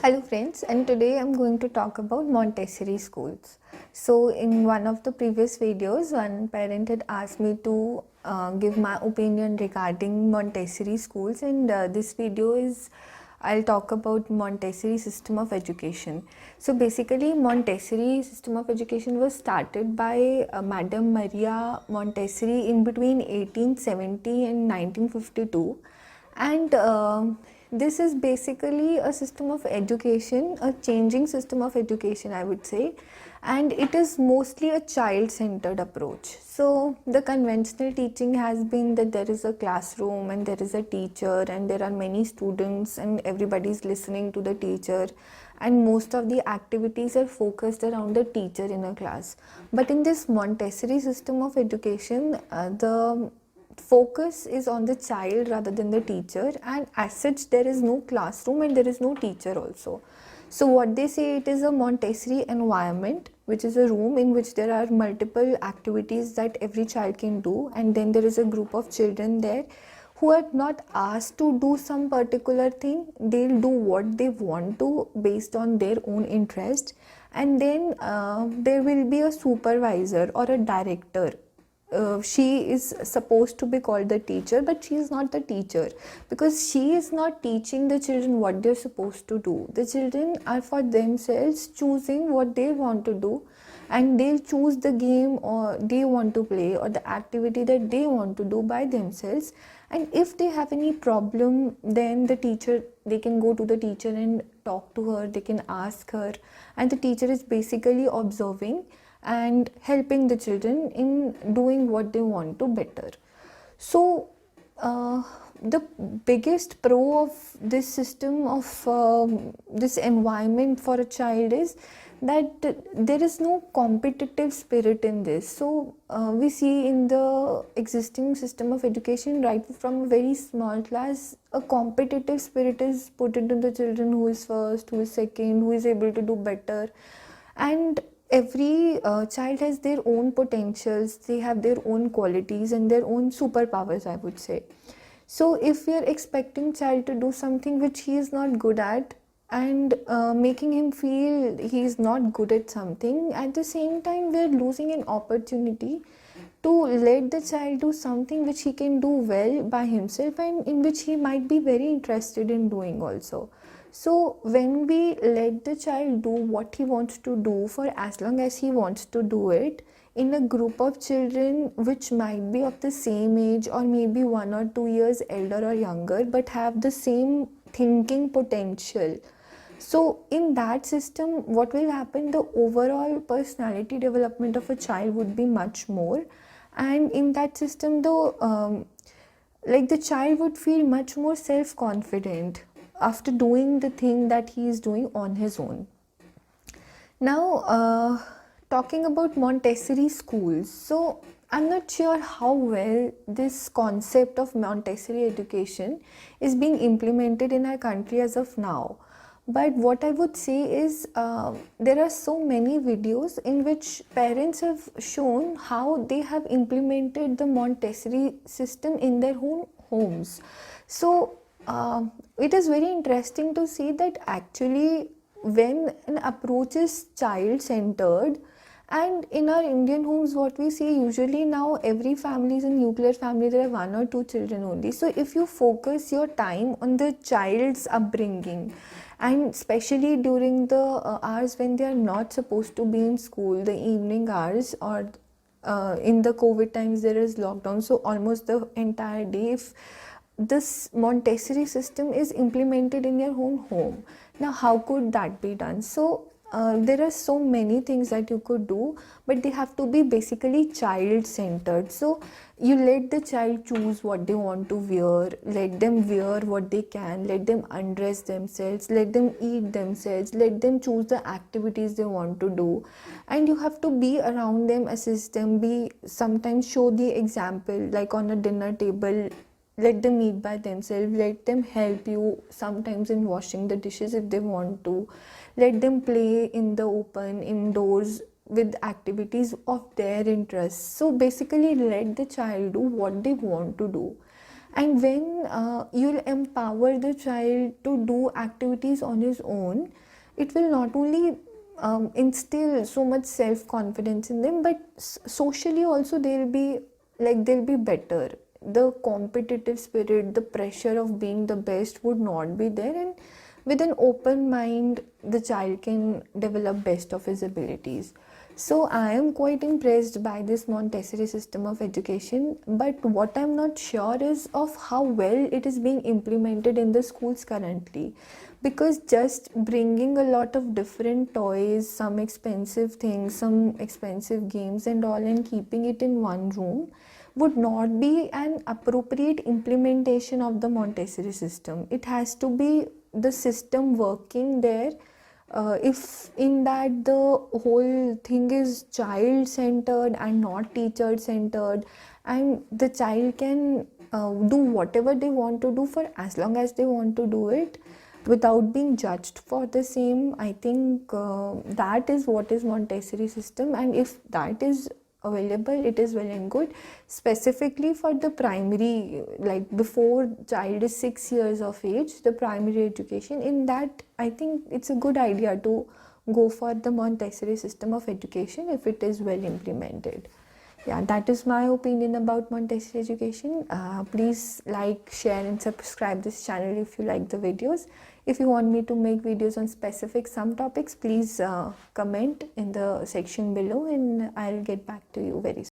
Hello friends, and today I'm going to talk about Montessori schools. So in one of the previous videos, one parent had asked me to give my opinion regarding Montessori schools, and this video is I'll talk about Montessori system of education. So basically Montessori system of education was started by Madame Maria Montessori in between 1870 and 1952, and this is basically a system of education, a changing system of education, I would say, and it is mostly a child centered approach. So the conventional teaching has been that there is a classroom and there is a teacher and there are many students and everybody is listening to the teacher, and most of the activities are focused around the teacher in a class. But in this Montessori system of education, the focus is on the child rather than the teacher, and as such there is no classroom and there is no teacher also. So what they say, it is a Montessori environment, which is a room in which there are multiple activities that every child can do, and then there is a group of children there who are not asked to do some particular thing. They'll do what they want to based on their own interest, and then there will be a supervisor or a director. She is supposed to be called the teacher, but she is not the teacher, because she is not teaching the children what they're supposed to do. The children are for themselves choosing what they want to do, and they'll choose the game or they want to play or the activity that they want to do by themselves. And if they have any problem, then they can go to the teacher and talk to her, they can ask her, and the teacher is basically observing and helping the children in doing what they want to better. So the biggest pro of this system of this environment for a child is that there is no competitive spirit in this. So we see in the existing system of education, right from a very small class, a competitive spirit is put into the children, who is first, who is second, who is able to do better. And every child has their own potentials, they have their own qualities and their own superpowers, I would say. So if we are expecting child to do something which he is not good at, and making him feel he is not good at something, at the same time we are losing an opportunity to let the child do something which he can do well by himself and in which he might be very interested in doing also. So when we let the child do what he wants to do for as long as he wants to do it in a group of children which might be of the same age or maybe 1 or 2 years elder or younger but have the same thinking potential, so in that system what will happen, the overall personality development of a child would be much more. And in that system, though, like the child would feel much more self-confident after doing the thing that he is doing on his own. Now, talking about Montessori schools, so I'm not sure how well this concept of Montessori education is being implemented in our country as of now. But what I would say is there are so many videos in which parents have shown how they have implemented the Montessori system in their own homes. So it is very interesting to see that actually when an approach is child centered, and in our Indian homes what we see usually now, every family is a nuclear family, there are 1 or 2 children only. So if you focus your time on the child's upbringing, and especially during the hours when they are not supposed to be in school, the evening hours, or in the COVID times there is lockdown, so almost the entire day, if this Montessori system is implemented in your own home, now how could that be done? So there are so many things that you could do, but they have to be basically child centered. So you let the child choose what they want to wear, let them wear what they can, let them undress themselves, let them eat themselves, let them choose the activities they want to do, and you have to be around them, assist them, be sometimes show the example, like on a dinner table. Let them eat by themselves, let them help you sometimes in washing the dishes if they want to, let them play in the open indoors with activities of their interest. So basically let the child do what they want to do. And when you'll empower the child to do activities on his own, it will not only instill so much self confidence in them, but socially also they'll be better. The competitive spirit, the pressure of being the best would not be there, and with an open mind the child can develop best of his abilities. So I am quite impressed by this Montessori system of education, but what I'm not sure is of how well it is being implemented in the schools currently. Because just bringing a lot of different toys, some expensive things, some expensive games and all, and keeping it in one room would not be an appropriate implementation of the Montessori system. It has to be the system working there. If in that the whole thing is child centered and not teacher centered, and the child can do whatever they want to do for as long as they want to do it without being judged for the same, I think that is what is Montessori system. And if that is available, it is well and good, specifically for the primary, like before child is 6 years of age, the primary education. In that, I think it's a good idea to go for the Montessori system of education if it is well implemented. Yeah, that is my opinion about Montessori education. Please like, share and subscribe this channel if you like the videos. If you want me to make videos on specific some topics, please comment in the section below and I'll get back to you very soon.